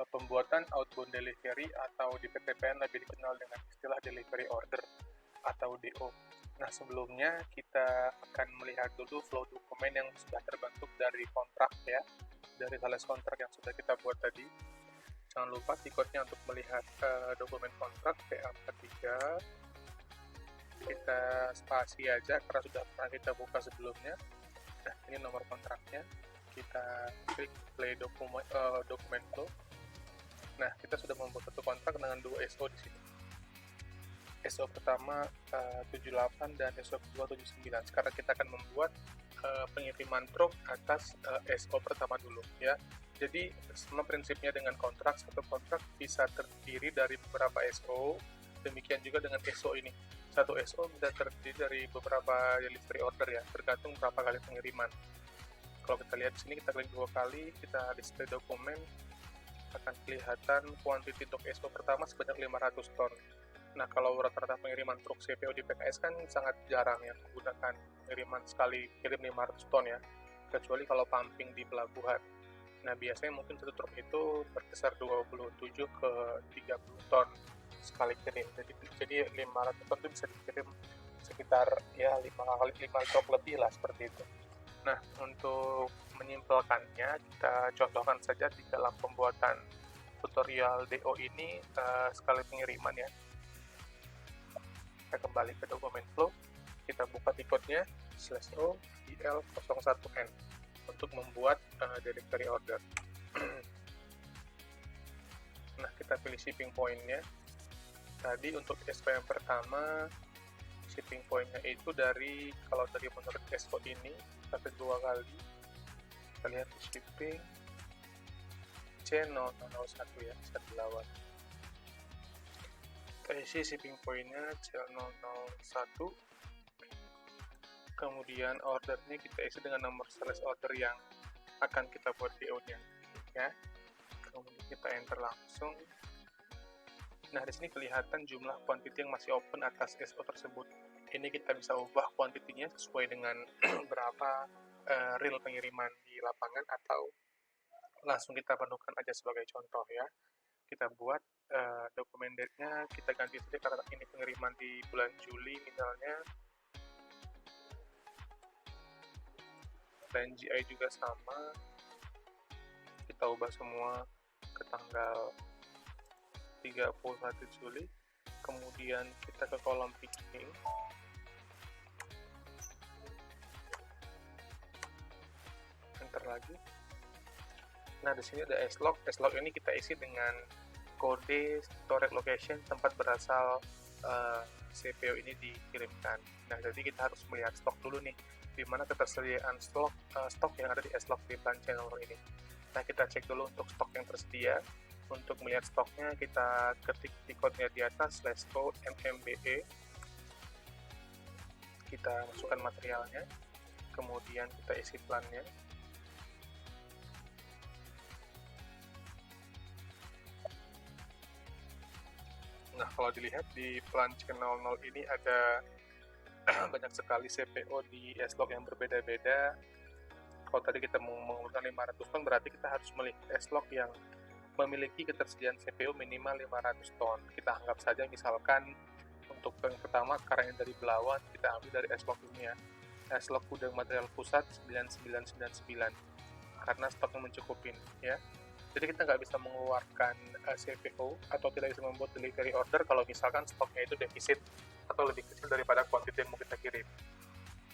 pembuatan outbound delivery atau di PTPN lebih dikenal dengan istilah delivery order atau DO. Nah, sebelumnya kita akan melihat dulu flow dokumen yang sudah terbentuk dari kontrak ya, dari sales kontrak yang sudah kita buat tadi. Jangan lupa tiketnya untuk melihat dokumen kontrak PA43. Kita spasi aja karena sudah pernah kita buka sebelumnya. Nah, ini nomor kontraknya. Kita klik play dokumen flow. Nah, kita sudah membuat satu kontrak dengan 2 SO di sini. SO pertama 78 dan SO kedua 79. Sekarang kita akan membuat pengiriman truk atas SO pertama dulu ya. Jadi sama prinsipnya dengan kontrak, satu kontrak bisa terdiri dari beberapa SO. Demikian juga dengan SO ini. Satu SO bisa terdiri dari beberapa delivery order ya, tergantung berapa kali pengiriman. Kalau kita lihat di sini, kita klik 2 kali, kita display dokumen, akan kelihatan kuantiti untuk SO pertama sebanyak 500 ton. Nah, kalau rata-rata pengiriman truk CPO di PKS kan sangat jarang ya menggunakan pengiriman sekali kirim 500 ton ya, kecuali kalau pumping di pelabuhan. Nah, biasanya mungkin satu truk itu berkisar 27 ke 30 ton sekali kirim. Jadi 500 ton itu bisa dikirim sekitar ya 5 truk lebih lah seperti itu. Nah, untuk menyimpulkannya, kita contohkan saja di dalam pembuatan tutorial DO ini sekali pengiriman ya. Kita kembali ke dokumen flow, kita buka tiketnya /o DL01N untuk membuat delivery order. Nah, kita pilih shipping point-nya. Tadi untuk SO yang pertama, shipping point-nya itu kalau dari menurut SO ini, kita 2 kali. Kita lihat di shipping C001 ya, bisa dilawan. Kita isi shipping point-nya C001. Kemudian ordernya kita isi dengan nomor sales order yang akan kita buat DO-nya ya. Kemudian kita enter langsung. Nah, di sini kelihatan jumlah quantity yang masih open atas SO tersebut. Ini kita bisa ubah quantity-nya sesuai dengan berapa real pengiriman di lapangan, atau langsung kita penuhkan aja sebagai contoh ya. Kita buat dokumen date-nya, kita ganti saja karena ini pengiriman di bulan Juli misalnya. Dan GI juga sama, kita ubah semua ke tanggal 31 Juli. Kemudian kita ke kolom picking, enter lagi. Nah, di sini ada S-log. S-log ini kita isi dengan kode storage location tempat berasal CPO ini dikirimkan. Nah, jadi kita harus melihat stok dulu nih, di mana ketersediaan stok yang ada di S-log di plan channel ini. Nah, kita cek dulu untuk stok yang tersedia. Untuk melihat stoknya, kita ketik tiketnya di atas /o MMBE. Kita masukkan materialnya, kemudian kita isi plannya. Nah, kalau dilihat di plan C00 ini ada banyak sekali CPO di S-log yang berbeda-beda. Kalau tadi kita menggunakan 500 ton, berarti kita harus melihat S-log yang memiliki ketersediaan CPO minimal 500 ton. Kita anggap saja misalkan untuk yang pertama karang dari Belawan, kita ambil dari S-log ini ya. S-log gudang material pusat 9999 karena stoknya mencukupin ya. Jadi kita nggak bisa mengeluarkan CPO atau tidak bisa membuat delivery order kalau misalkan stoknya itu defisit atau lebih kecil daripada kuantiti yang mau kita kirim.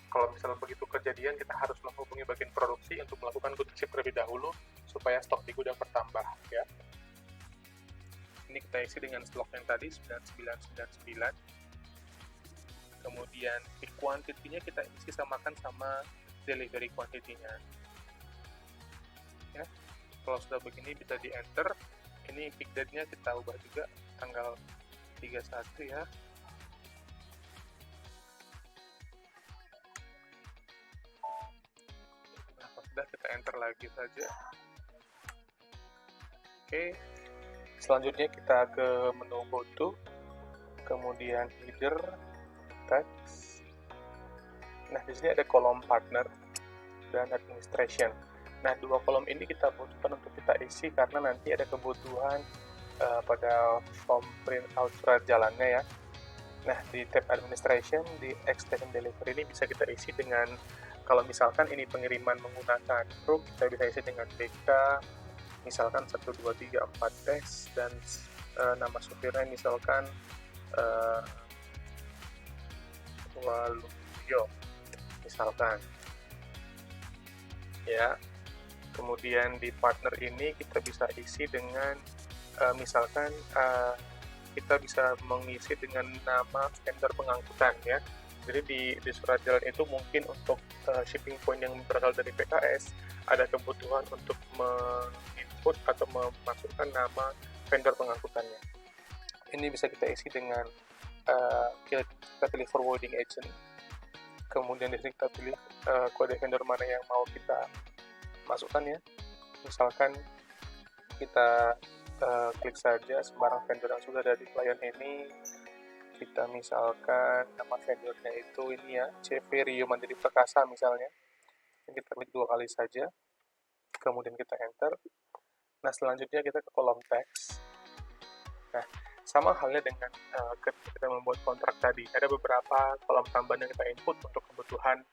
Kalau misalnya begitu kejadian, kita harus menghubungi bagian produksi untuk melakukan good ship terlebih dahulu supaya stok di gudang bertambah ya. Ini kita isi dengan stok yang tadi 9999. Kemudian peak quantity-nya kita isi samakan sama delivery quantity-nya. Ya. Kalau sudah begini bisa di enter. Ini peak date-nya kita ubah juga tanggal 31 ya. Nah, sudah kita enter lagi saja. Oke. Selanjutnya kita ke menu foto, kemudian header, text. Nah, di sini ada kolom partner dan administration. Nah, 2 kolom ini kita butuhkan untuk kita isi karena nanti ada kebutuhan pada form printout surat jalannya ya. Nah, di tab administration, di extension delivery ini bisa kita isi dengan, kalau misalkan ini pengiriman menggunakan truk, kita bisa isi dengan BK, misalkan 1, 2, 3, 4 teks, dan nama supirnya misalkan Waluyo, misalkan. Ya, kemudian di partner ini kita bisa isi dengan, misalkan kita bisa mengisi dengan nama vendor pengangkutan ya. Jadi di surat jalan itu mungkin untuk shipping point yang berasal dari PKS ada kebutuhan untuk menginput atau memasukkan nama vendor pengangkutannya. Ini bisa kita isi dengan kita pilih forwarding agent, kemudian di sini kita pilih kode vendor mana yang mau kita masukkan ya. Misalkan kita klik saja sembarang vendor yang sudah ada di klien ini. Kita misalkan nama vendornya itu ini ya, CV Rio Mandiri Perkasa misalnya. Kita klik 2 kali saja, kemudian kita enter. Nah, selanjutnya kita ke kolom teks. Nah, sama halnya dengan ketika kita membuat kontrak tadi, ada beberapa kolom tambahan yang kita input untuk kebutuhan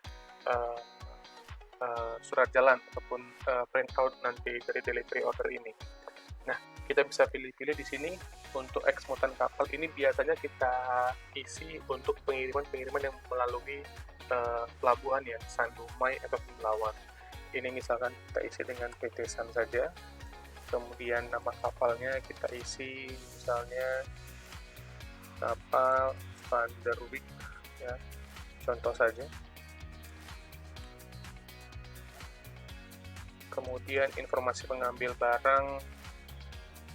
surat jalan ataupun printout nanti dari delivery order ini. Nah, kita bisa pilih-pilih di sini untuk eksmutan kapal ini biasanya kita isi untuk pengiriman-pengiriman yang melalui pelabuhan ya, San Dumai atau Belawan. Ini misalkan kita isi dengan PT San saja. Kemudian nama kapalnya kita isi misalnya kapal Van der Wijk ya, contoh saja. Kemudian informasi pengambil barang,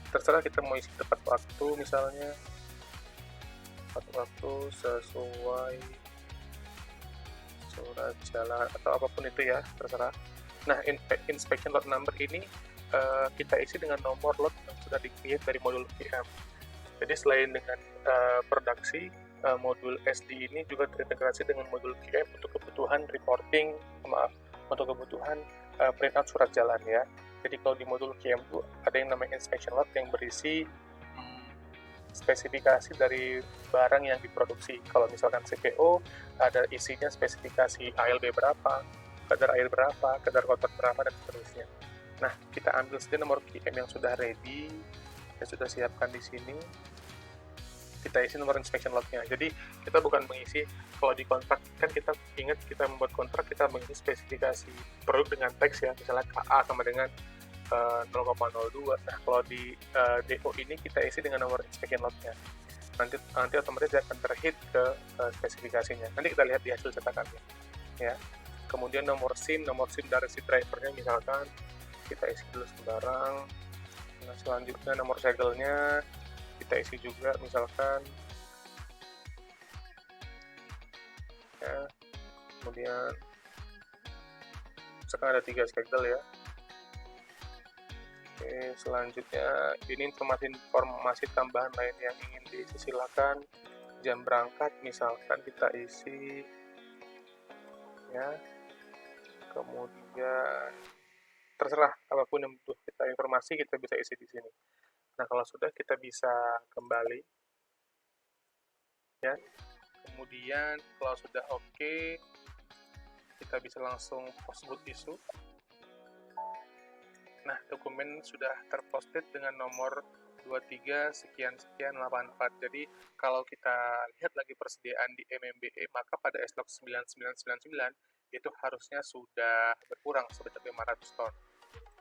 terserah kita mau isi tepat waktu misalnya, tepat waktu sesuai surat jalan atau apapun itu ya, terserah. Nah, inspection lot number ini kita isi dengan nomor lot yang sudah di-create dari modul QM. Jadi selain dengan produksi, modul SD ini juga terintegrasi dengan modul QM untuk kebutuhan reporting, untuk kebutuhan printout surat jalan ya. Jadi kalau di modul QM itu ada yang namanya inspection lot yang berisi spesifikasi dari barang yang diproduksi. Kalau misalkan CPO, ada isinya spesifikasi ALB berapa, kadar air berapa, kadar kotor berapa, dan seterusnya. Nah, kita ambil saja nomor QM yang sudah ready, yang sudah siapkan di sini. Kita isi nomor inspection lot-nya. Jadi, kita bukan mengisi, kalau di kontrak, kan kita ingat kita membuat kontrak, kita mengisi spesifikasi produk dengan teks ya, misalnya KA sama dengan 0,02. Nah, kalau di DO ini kita isi dengan nomor inspection lot-nya. Nanti otomatis dia akan terhit ke spesifikasinya. Nanti kita lihat di hasil cetakannya. Ya. Kemudian nomor SIM dari si drivernya misalkan kita isi dulu sembarang. Nah, selanjutnya nomor segelnya kita isi juga misalkan. Ya. Kemudian sekarang ada 3 segel ya. Oke, selanjutnya ini informasi tambahan lain yang ingin diisi, silakan. Jam berangkat misalkan kita isi ya. Kemudian terserah apapun yang butuh kita informasi kita bisa isi di sini. Nah, kalau sudah kita bisa kembali ya. Kemudian kalau sudah oke, kita bisa langsung post boot issue. Nah, dokumen sudah terposted dengan nomor 23 sekian 84. Jadi, kalau kita lihat lagi persediaan di MMBE, maka pada S-Log 9999 itu harusnya sudah berkurang sebanyak 500 ton.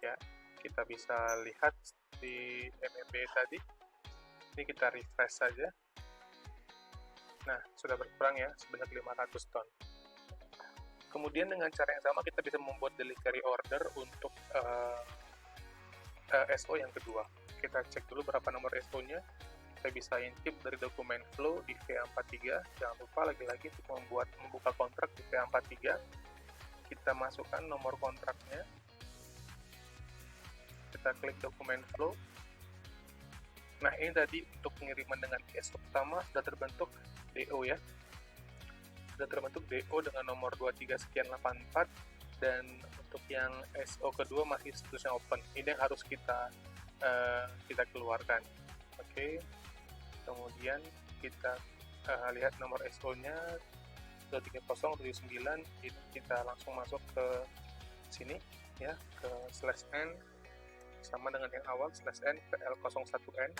Ya, kita bisa lihat di MMBE tadi. Ini kita refresh saja. Nah, sudah berkurang ya sebanyak 500 ton. Kemudian dengan cara yang sama kita bisa membuat delivery order untuk SO yang kedua. Kita cek dulu berapa nomor SO-nya. Kita bisa intip dari dokumen flow di VA43. Jangan lupa lagi-lagi untuk membuka kontrak di VA43. Kita masukkan nomor kontraknya. Kita klik dokumen flow. Nah, ini tadi untuk pengiriman dengan SO pertama sudah terbentuk DO ya. Sudah terbentuk DO dengan nomor 23 sekian 84, dan untuk yang SO kedua masih statusnya open. Ini yang harus kita keluarkan. Oke. Kemudian kita lihat nomor SO-nya 23079. Ini kita langsung masuk ke sini ya, ke /n sama dengan yang awal /n ke L01N.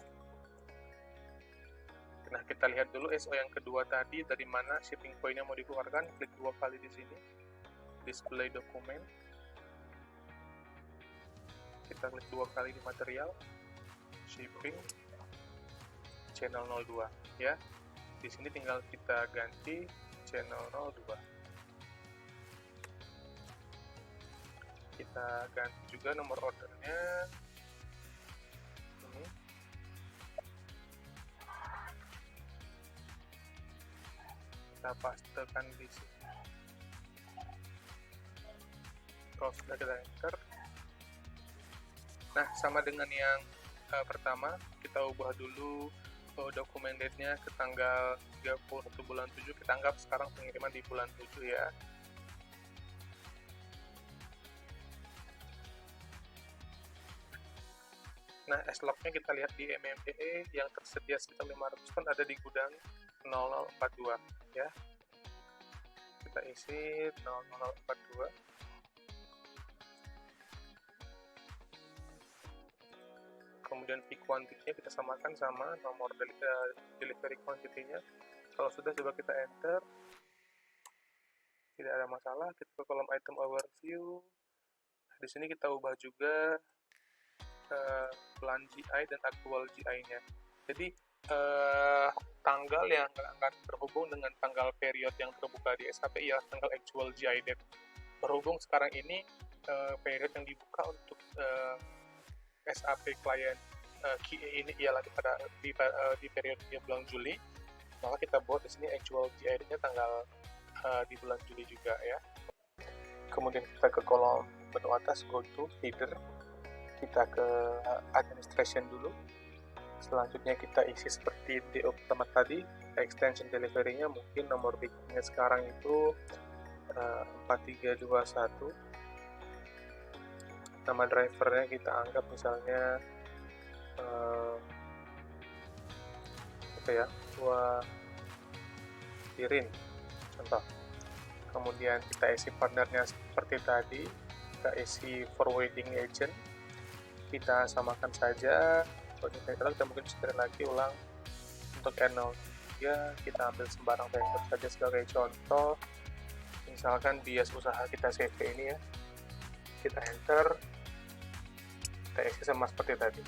Nah, kita lihat dulu SO yang kedua tadi dari mana shipping point-nya mau dikeluarkan. Klik 2 kali di sini, display dokumen. Kita klik 2 kali di material, shipping, channel 02 ya. Di sini tinggal kita ganti channel 02. Kita ganti juga nomor ordernya. Ini. Kita pastekan di sini. Kalau sudah kita enter. Nah, sama dengan yang pertama, kita ubah dulu dokumen date-nya ke tanggal 31 bulan 7. Kita anggap sekarang pengiriman di bulan 7 ya. Nah, S-Log-nya kita lihat di MMDE yang tersedia sekitar 500 ton ada di gudang 0042 ya. Kita isi 0042. Kemudian P quantity-nya kita samakan sama nomor delivery quantity-nya. Kalau sudah, coba kita enter. Tidak ada masalah. Kita ke kolom item overview. Di sini kita ubah juga plan GI dan actual GI-nya. Jadi tanggal yang akan terhubung dengan tanggal period yang terbuka di SAP ialah tanggal actual GI date. Berhubung sekarang ini period yang dibuka untuk SAP client QA ini ialah di periode bulan Juli, maka kita buat di sini actual GI date-nya tanggal di bulan Juli juga ya. Kemudian kita ke kolom menu atas, go to header. Kita ke administration dulu. Selanjutnya kita isi seperti DO pertama tadi. Extension delivery-nya mungkin nomor bikinnya sekarang itu 4321. Nama drivernya kita anggap misalnya Irin contoh. Kemudian kita isi partnernya seperti tadi. Kita isi forwarding agent. Kita samakan saja. Kita mungkin sekali lagi ulang untuk N0 ya, kita ambil sembarang vendor saja sebagai contoh. Misalkan bias usaha kita CV ini ya, kita enter, kita isi sama seperti tadi.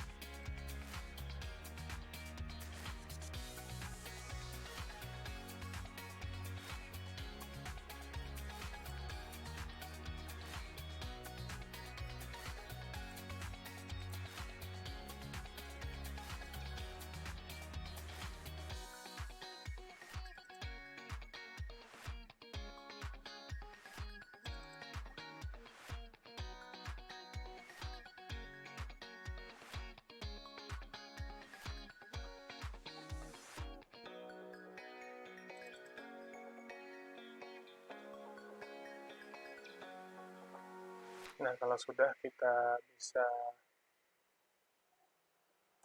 Nah, kalau sudah, kita bisa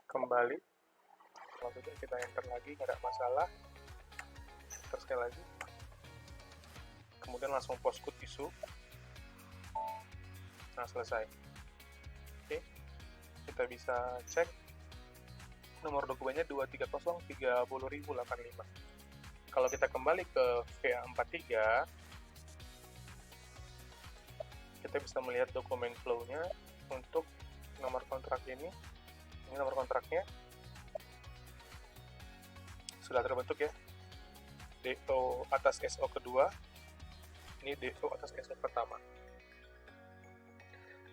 kembali. Kalau sudah, kita enter lagi, nggak ada masalah. Enter sekali lagi. Kemudian langsung postcode isu. Nah, selesai. Oke, kita bisa cek nomor dokumennya 230-30.085. Kalau kita kembali ke VA43, kita bisa melihat dokumen flow-nya untuk nomor kontrak ini. Ini nomor kontraknya sudah terbentuk ya. DO atas SO kedua, ini DO atas SO pertama.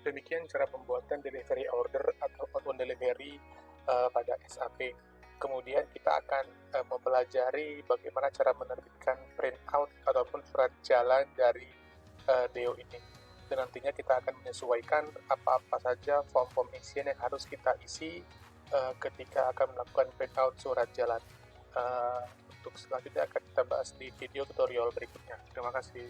Demikian cara pembuatan delivery order atau outbound delivery pada SAP. Kemudian kita akan mempelajari bagaimana cara menerbitkan printout ataupun surat jalan dari DO ini. Dan nantinya kita akan menyesuaikan apa-apa saja form-form isian yang harus kita isi ketika akan melakukan printout surat jalan. Untuk selanjutnya akan kita bahas di video tutorial berikutnya. Terima kasih.